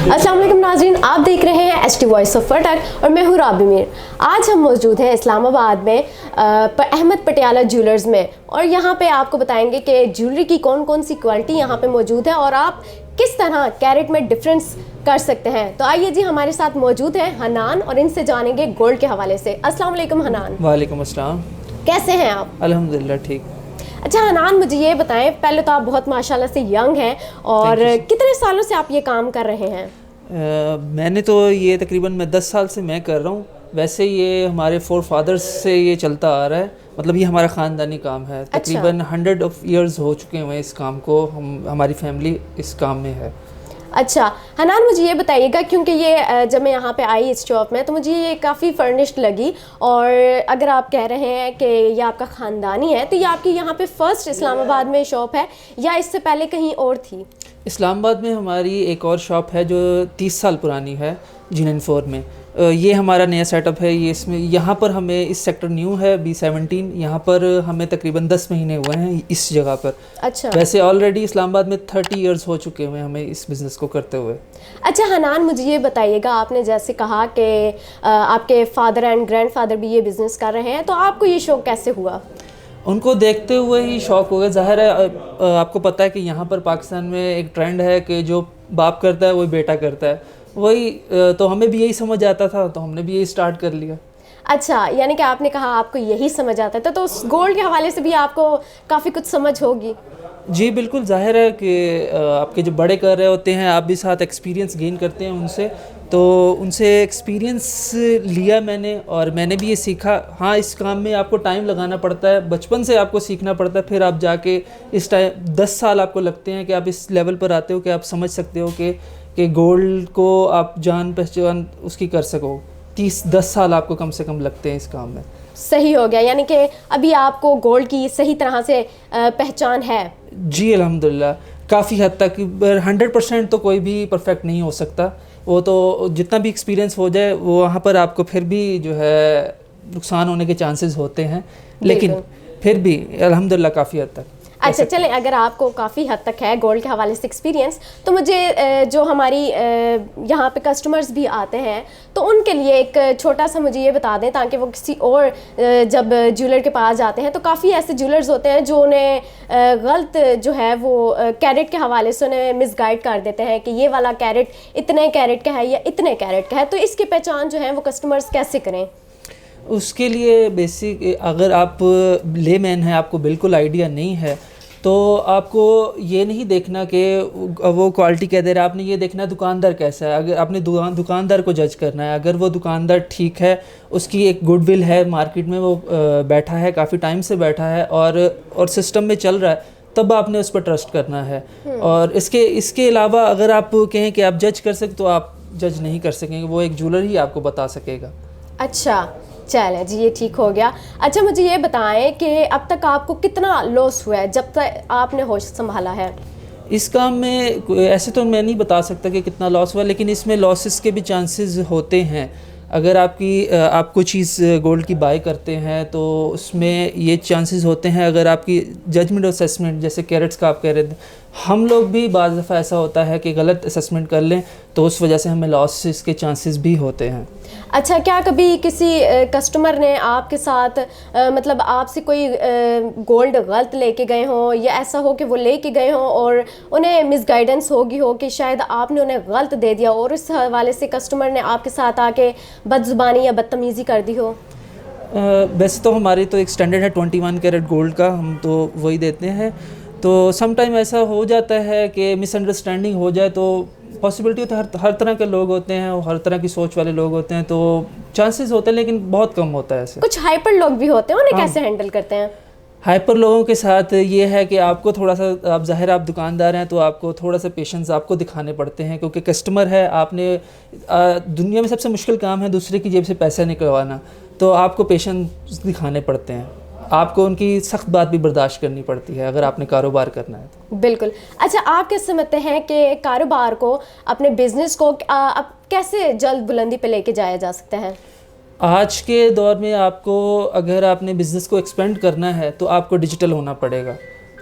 अस्सलाम वालेकुम नाज़रीन, आप देख रहे हैं एचटी वॉइस ऑफ फटक और मैं हूँ राबी मीर। आज हम मौजूद हैं इस्लामाबाद में अहमद पटियाला ज्वेलर्स में और यहाँ पे आपको बताएंगे कि ज्वेलरी की कौन कौन सी क्वालिटी यहाँ पे मौजूद है और आप किस तरह कैरेट में डिफरेंस कर सकते हैं। तो आइए जी, हमारे साथ मौजूद है हनान और इनसे जानेंगे गोल्ड के हवाले से। अस्सलाम वालेकुम हनान। वालेकुम अस्सलाम। कैसे हैं आप? अल्हम्दुलिल्लाह ठीक। अच्छा हनान, मुझे ये बताएं, पहले तो आप बहुत माशाल्लाह से यंग हैं और कितने सालों से आप ये काम कर रहे हैं? मैंने तो ये तकरीबन 10 साल से मैं कर रहा हूँ। वैसे ये हमारे 4 फादर्स से ये चलता आ रहा है, मतलब ये हमारा ख़ानदानी काम है। तकरीबन 100 ऑफ ईयर्स हो चुके हैं इस काम को, हमारी फैमिली इस काम में है। अच्छा हनान, मुझे ये बताइएगा, क्योंकि ये जब मैं यहाँ पे आई इस शॉप में तो मुझे ये काफ़ी फर्निश्ड लगी और अगर आप कह रहे हैं कि ये आपका ख़ानदानी है तो ये आपकी यहाँ पे फ़र्स्ट इस्लामाबाद में शॉप है या इससे पहले कहीं और थी? इस्लामाबाद में हमारी एक और शॉप है जो 30 साल पुरानी है, G94 में। ये हमारा नया सेटअप है। ये इसमें यहाँ पर हमें इस सेक्टर न्यू है B17, यहाँ पर हमें तकरीबन 10 महीने हुए हैं इस जगह पर। अच्छा। वैसे ऑलरेडी इस्लामाबाद में 30 इयर्स हो चुके हैं हमें इस बिज़नेस को करते हुए। अच्छा हनान, मुझे ये बताइएगा, आपने जैसे कहा कि आपके फादर एंड ग्रैंडफादर भी ये बिज़नेस कर रहे हैं, तो आपको ये शौक़ कैसे हुआ? उनको देखते हुए ही शौक़ हो गया। ज़ाहिर है, आपको पता है कि यहाँ पर पाकिस्तान में एक ट्रेंड है कि जो बाप करता है वही बेटा करता है, वही तो हमें भी यही समझ आता था तो हमने भी यही स्टार्ट कर लिया। अच्छा, यानी कि आपने कहा आपको यही समझ आता था, तो उस गोल्ड के हवाले से भी आपको काफ़ी कुछ समझ होगी। जी बिल्कुल, ज़ाहिर है कि आपके जो बड़े कर रहे होते हैं, आप भी साथ एक्सपीरियंस गेन करते हैं उनसे, तो उनसे एक्सपीरियंस लिया मैंने और मैंने भी ये सीखा। हाँ, इस काम में आपको टाइम लगाना पड़ता है, बचपन से आपको सीखना पड़ता है, फिर आप जाके इस टाइम 10 साल आपको लगते हैं कि आप इस लेवल पर आते हो कि आप समझ सकते हो कि गोल्ड को आप जान पहचान उसकी कर सको। 10 साल आपको कम से कम लगते हैं इस काम में। सही हो गया, यानी कि अभी आपको गोल्ड की सही तरह से पहचान है? जी अल्हम्दुलिल्लाह, काफ़ी हद तक। 100% तो कोई भी परफेक्ट नहीं हो सकता, वो तो जितना भी एक्सपीरियंस हो जाए वो वहाँ पर आपको फिर भी जो है नुकसान होने के चांसेस होते हैं, लेकिन फिर भी अल्हम्दुलिल्लाह काफ़ी हद तक। अच्छा चलें, अगर आपको काफ़ी हद तक है गोल्ड के हवाले से एक्सपीरियंस, तो मुझे जो हमारी यहाँ पे कस्टमर्स भी आते हैं तो उनके लिए एक छोटा सा मुझे ये बता दें, ताकि वो किसी और जब ज्वेलर के पास जाते हैं तो काफ़ी ऐसे ज्वेलर्स होते हैं जो उन्हें गलत जो है वो कैरेट के हवाले से उन्हें मिसगाइड कर देते हैं कि ये वाला कैरेट इतने कैरेट का है या इतने कैरेट का है, तो इसकी पहचान जो है वो कस्टमर्स कैसे करें? उसके लिए बेसिक, अगर आप लेमैन हैं, आपको बिल्कुल आइडिया नहीं है, तो आपको ये नहीं देखना कि वो क्वालिटी कह दे रहा है, आपने ये देखना है दुकानदार कैसा है। अगर आपने दुकानदार को जज करना है, अगर वो दुकानदार ठीक है, उसकी एक गुडविल है, मार्केट में वो बैठा है, काफ़ी टाइम से बैठा है और सिस्टम में चल रहा है, तब आपने उस पर ट्रस्ट करना है। और इसके अलावा अगर आप कहें कि आप जज कर सकते, तो आप जज नहीं कर सकेंगे, वो एक ज्वेलर ही आपको बता सकेगा। अच्छा चलें जी, ये ठीक हो गया। अच्छा मुझे ये बताएं कि अब तक आपको कितना लॉस हुआ है जब तक आपने होश संभाला है? इस काम में ऐसे तो मैं नहीं बता सकता कि कितना लॉस हुआ, लेकिन इसमें लॉसेस के भी चांसेस होते हैं। अगर आप कोई चीज़ गोल्ड की बाय करते हैं तो उसमें ये चांसेस होते हैं, अगर आपकी जजमेंट और असेसमेंट, जैसे कैरेट्स का आप कह रहे थे, हम लोग भी बाज़ दफ़ा ऐसा होता है कि गलत असेसमेंट कर लें तो उस वजह से हमें लॉसेस के चांसेस भी होते हैं। अच्छा, क्या कभी किसी कस्टमर ने आपके साथ मतलब आपसे कोई गोल्ड गलत लेके गए हों या ऐसा हो कि वो लेके गए हों और उन्हें मिसगाइडेंस होगी हो कि शायद आपने उन्हें गलत दे दिया और इस हवाले से कस्टमर ने आपके साथ आके बदजुबानी या बदतमीज़ी कर दी हो? वैसे तो हमारी तो एक स्टैंडर्ड है 21 कैरेट गोल्ड का, हम तो वही देते हैं। तो सम टाइम ऐसा हो जाता है कि मिसअंडरस्टैंडिंग हो जाए, तो पॉसिबिलिटी होती है, हर तरह के लोग होते हैं और हर तरह की सोच वाले लोग होते हैं, तो चांसेस होते हैं, लेकिन बहुत कम होता है ऐसे। कुछ हाइपर लोग भी होते हैं, उन्हें कैसे हैंडल करते हैं? हाइपर लोगों के साथ ये है कि आपको थोड़ा सा, आप ज़ाहिर आप दुकानदार हैं तो आपको थोड़ा सा पेशेंस आपको दिखाने पड़ते हैं, क्योंकि कस्टमर है। आपने दुनिया में सबसे मुश्किल काम है दूसरे की जेब से पैसा निकलवाना, तो आपको पेशेंस दिखाने पड़ते हैं, आपको उनकी सख्त बात भी बर्दाश्त करनी पड़ती है अगर आपने कारोबार करना है तो। बिल्कुल। अच्छा, आप क्या समझते हैं कि कारोबार को, अपने बिजनेस को अब कैसे जल्द बुलंदी पे लेके जाया जा सकता है? आज के दौर में आपको, अगर आपने बिज़नेस को एक्सपेंड करना है तो आपको डिजिटल होना पड़ेगा,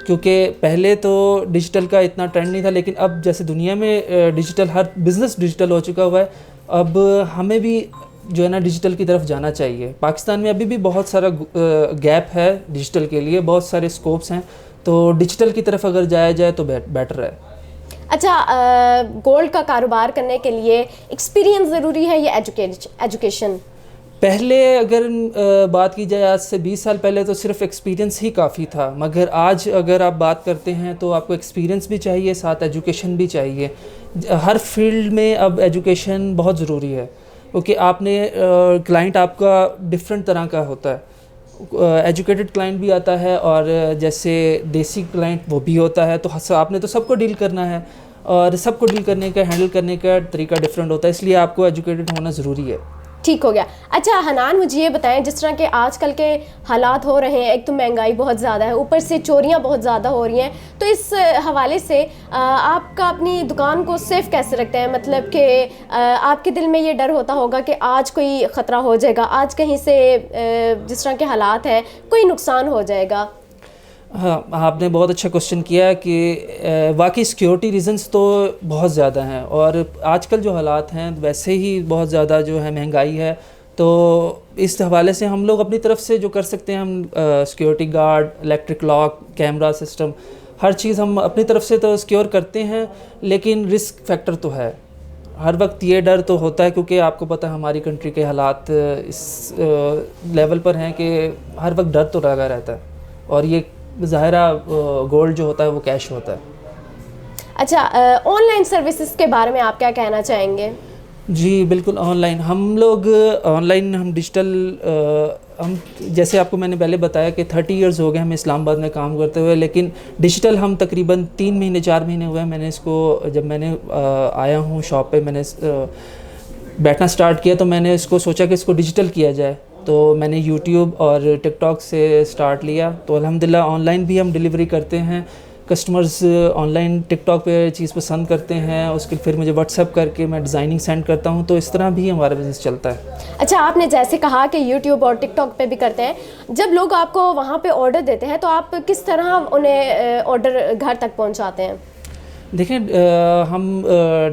क्योंकि पहले तो डिजिटल का इतना ट्रेंड नहीं था, लेकिन अब जैसे दुनिया में डिजिटल, हर बिज़नेस डिजिटल हो चुका हुआ है, अब हमें भी जो है ना डिजिटल की तरफ जाना चाहिए। पाकिस्तान में अभी भी बहुत सारा गैप है डिजिटल के लिए, बहुत सारे स्कोप्स हैं, तो डिजिटल की तरफ अगर जाया जाए तो बेटर है। अच्छा, गोल्ड का कारोबार करने के लिए एक्सपीरियंस ज़रूरी है या एजुकेशन? पहले अगर बात की जाए आज से 20 साल पहले तो सिर्फ एक्सपीरियंस ही काफ़ी था, मगर आज अगर आप बात करते हैं तो आपको एक्सपीरियंस भी चाहिए, साथ एजुकेशन भी चाहिए। हर फील्ड में अब एजुकेशन बहुत ज़रूरी है, क्योंकि आपने क्लाइंट आपका डिफरेंट तरह का होता है। एजुकेटेड क्लाइंट भी आता है और जैसे देसी क्लाइंट वो भी होता है, तो आपने तो सबको डील करना है, और सबको डील करने का, हैंडल करने का तरीका डिफरेंट होता है, इसलिए आपको एजुकेटेड होना ज़रूरी है। ठीक हो गया। अच्छा हनान, मुझे ये बताएं, जिस तरह के आजकल के हालात हो रहे हैं, एक तो महंगाई बहुत ज़्यादा है, ऊपर से चोरियां बहुत ज़्यादा हो रही हैं, तो इस हवाले से आपका अपनी दुकान को सेफ कैसे रखते हैं? मतलब कि आपके दिल में ये डर होता होगा कि आज कोई ख़तरा हो जाएगा, आज कहीं से जिस तरह के हालात हैं कोई नुकसान हो जाएगा। हाँ, आपने बहुत अच्छा क्वेश्चन किया कि वाकई सिक्योरिटी रीजंस तो बहुत ज़्यादा हैं, और आजकल जो हालात हैं वैसे ही बहुत ज़्यादा जो है महंगाई है, तो इस हवाले से हम लोग अपनी तरफ से जो कर सकते हैं, हम security guard, electric lock, camera system, हर चीज़ हम अपनी तरफ से तो सिक्योर करते हैं, लेकिन रिस्क फैक्टर तो है। हर वक्त ये डर तो होता है, क्योंकि आपको पता है हमारी कंट्री के हालात इस लेवल पर हैं कि हर वक्त डर तो लगा रहता है, और ये ज़ाहिरा गोल्ड जो होता है वो कैश होता है। अच्छा, ऑनलाइन सर्विसेज के बारे में आप क्या कहना चाहेंगे? जी बिल्कुल, ऑनलाइन हम लोग हम डिजिटल हम जैसे आपको मैंने पहले बताया कि 30 इयर्स हो गए हमें इस्लामाबाद में काम करते हुए, लेकिन डिजिटल हम तकरीबन 3 महीने 4 महीने हुए मैंने इसको, जब मैंने आया हूँ शॉप पे, मैंने बैठना स्टार्ट किया, तो मैंने इसको सोचा कि इसको डिजिटल किया जाए, तो मैंने यूट्यूब और टिकटॉक से स्टार्ट लिया। तो अल्हम्दुलिल्लाह ऑनलाइन भी हम डिलीवरी करते हैं, कस्टमर्स ऑनलाइन टिकटॉक पे चीज़ पसंद करते हैं, उसके फिर मुझे व्हाट्सएप करके मैं डिज़ाइनिंग सेंड करता हूँ, तो इस तरह भी हमारा बिज़नेस चलता है। अच्छा, आपने जैसे कहा कि यूट्यूब और टिकटॉक पे भी करते हैं, जब लोग आपको वहाँ पे ऑर्डर देते हैं तो आप किस तरह उन्हें ऑर्डर घर तक पहुँचाते हैं? देखें, हम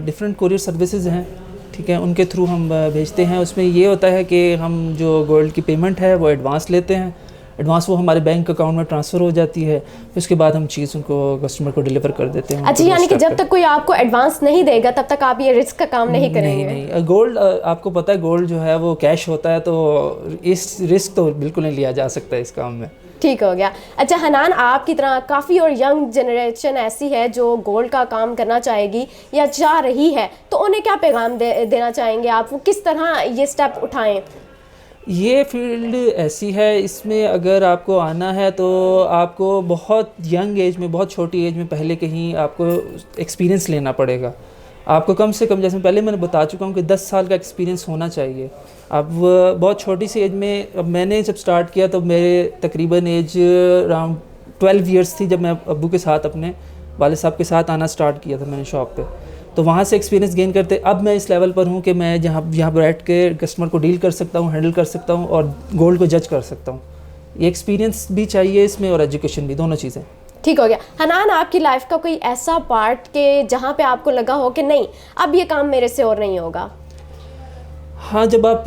डिफरेंट कोरियर सर्विसेज हैं, ठीक है, उनके थ्रू हम भेजते हैं। उसमें ये होता है कि हम जो गोल्ड की पेमेंट है वो एडवांस लेते हैं, एडवांस वो हमारे बैंक अकाउंट में ट्रांसफ़र हो जाती है, उसके बाद हम चीज़ उनको कस्टमर को डिलीवर कर देते हैं। अच्छा, यानी कि जब तक कोई आपको एडवांस नहीं देगा तब तक आप ये रिस्क का काम नहीं करेंगे? नहीं, गोल्ड आपको पता है गोल्ड जो है वो कैश होता है, तो इस रिस्क तो बिल्कुल नहीं लिया जा सकता इस काम में। ठीक हो गया। अच्छा हनान, आपकी तरह काफ़ी और यंग जनरेशन ऐसी है जो गोल्ड का काम करना चाहेगी या चाह रही है, तो उन्हें क्या पैगाम देना चाहेंगे आप? वो किस तरह ये स्टेप उठाएं? ये फील्ड ऐसी है, इसमें अगर आपको आना है तो आपको बहुत यंग एज में, बहुत छोटी एज में पहले कहीं आपको एक्सपीरियंस लेना पड़ेगा। आपको कम से कम, जैसे पहले मैंने बता चुका हूँ कि 10 साल का एक्सपीरियंस होना चाहिए। अब बहुत छोटी सी एज में, अब मैंने जब स्टार्ट किया तो मेरे तकरीबन एज अराउंड 12 इयर्स थी, जब मैं अब्बू के साथ, अपने वाले साहब के साथ आना स्टार्ट किया था मैंने शॉप पे, तो वहाँ से एक्सपीरियंस गेन करते अब मैं इस लेवल पर हूँ कि मैं यहाँ बैठ के कस्टमर को डील कर सकता हूँ, हैंडल कर सकता हूँ और गोल्ड को जज कर सकता हूँ। ये एक्सपीरियंस भी चाहिए इसमें और एजुकेशन भी, दोनों चीज़ें। ठीक हो गया। हनान, आपकी लाइफ का कोई ऐसा पार्ट के जहाँ पे आपको लगा हो कि नहीं अब ये काम मेरे से और नहीं होगा? हाँ, जब आप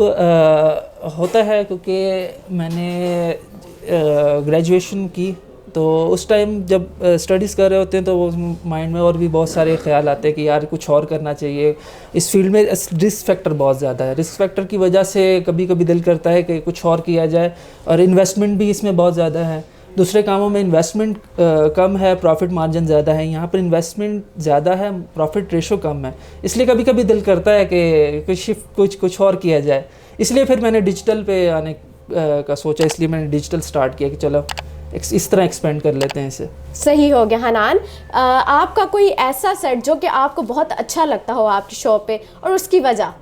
होता है, क्योंकि मैंने ग्रेजुएशन की, तो उस टाइम जब स्टडीज़ कर रहे होते हैं तो वो माइंड में और भी बहुत सारे ख्याल आते हैं कि यार कुछ और करना चाहिए। इस फील्ड में रिस्क फैक्टर बहुत ज़्यादा है, रिस्क फैक्टर की वजह से कभी कभी दिल करता है कि कुछ और किया जाए, और इन्वेस्टमेंट भी इसमें बहुत ज़्यादा है। दूसरे कामों में इन्वेस्टमेंट कम है, प्रॉफिट मार्जिन ज़्यादा है, यहाँ पर इन्वेस्टमेंट ज़्यादा है, प्रॉफिट रेशो कम है, इसलिए कभी कभी दिल करता है कि कुछ और किया जाए। इसलिए फिर मैंने डिजिटल पे आने का सोचा, इसलिए मैंने डिजिटल स्टार्ट किया कि चलो इस तरह एक्सपेंड कर लेते हैं इसे। सही हो गया। हनान, आपका कोई ऐसा सेट जो कि आपको बहुत अच्छा लगता हो आपकी शॉप पे, और उसकी वजह?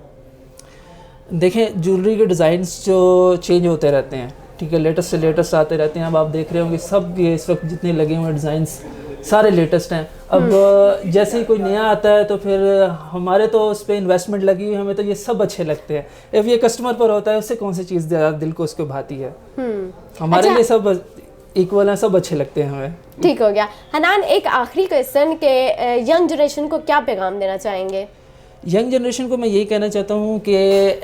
देखें, ज्वेलरी के डिज़ाइंस जो चेंज होते रहते हैं, ठीक है, लेटेस्ट से लेटेस्ट आते रहते हैं। अब आप देख रहे होंगे सब ये इस वक्त जितने लगे हुए डिज़ाइंस सारे लेटेस्ट हैं। अब जैसे ही कोई नया आता है तो फिर हमारे तो उस पर इन्वेस्टमेंट लगी हुई, हमें तो ये सब अच्छे लगते हैं। अब ये कस्टमर पर होता है, उससे कौन सी चीज़ ज़्यादा दिल को उसको भाती है। हमारे लिए सब इक्वल हैं, सब अच्छे लगते हैं हमें। ठीक हो गया। हनान, एक आखिरी क्वेश्चन के यंग जनरेशन को क्या पैगाम देना चाहेंगे? यंग जनरेशन को मैं यही कहना चाहता हूँ कि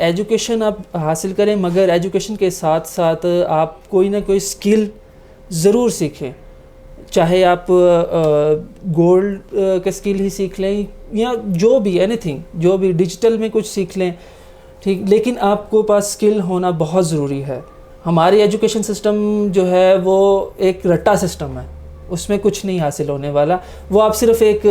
एजुकेशन आप हासिल करें, मगर एजुकेशन के साथ साथ आप कोई ना कोई स्किल ज़रूर सीखें। चाहे आप गोल्ड का स्किल ही सीख लें या जो भी, एनीथिंग, जो भी, डिजिटल में कुछ सीख लें, ठीक, लेकिन आपको पास स्किल होना बहुत ज़रूरी है। हमारी एजुकेशन सिस्टम जो है वो एक रट्टा सिस्टम है, उसमें कुछ नहीं हासिल होने वाला। वो आप सिर्फ एक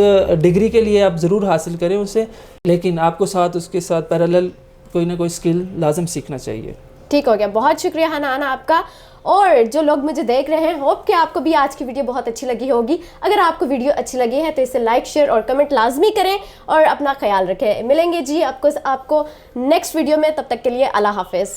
डिग्री के लिए आप ज़रूर हासिल करें उसे, लेकिन आपको साथ उसके साथ पैरेलल कोई ना कोई स्किल लाजम सीखना चाहिए। ठीक हो गया, बहुत शुक्रिया हनान आपका। और जो लोग मुझे देख रहे हैं, होप कि आपको भी आज की वीडियो बहुत अच्छी लगी होगी। अगर आपको वीडियो अच्छी लगी है तो इसे लाइक, शेयर और कमेंट लाजमी करें और अपना ख्याल रखें। मिलेंगे जी आपको नेक्स्ट वीडियो में, तब तक के लिए अल्लाह हाफिज़।